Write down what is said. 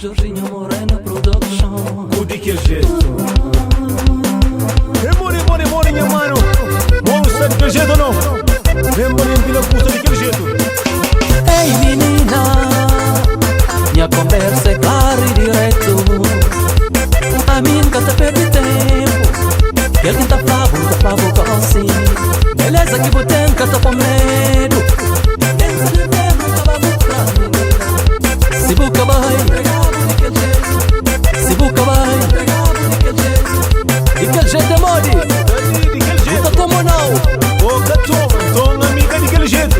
Jorginho Moreno Production. O daquele jeito. Mori, minha mano. Monstro daquele jeito ou não? Mori, empina puta daquele jeito. Ei menina, minha conversa é clara e direto. A mim nunca te perde tempo. Ele tá flavo assim. Beleza que você nunca tá com medo. Pensa de ver, nunca vai mostrar menina. Se buca vai, se buca vai, daquele jeito é modi. Daquele jeito. Nunca tomo não. Boca toma, então amiga daquele jeito.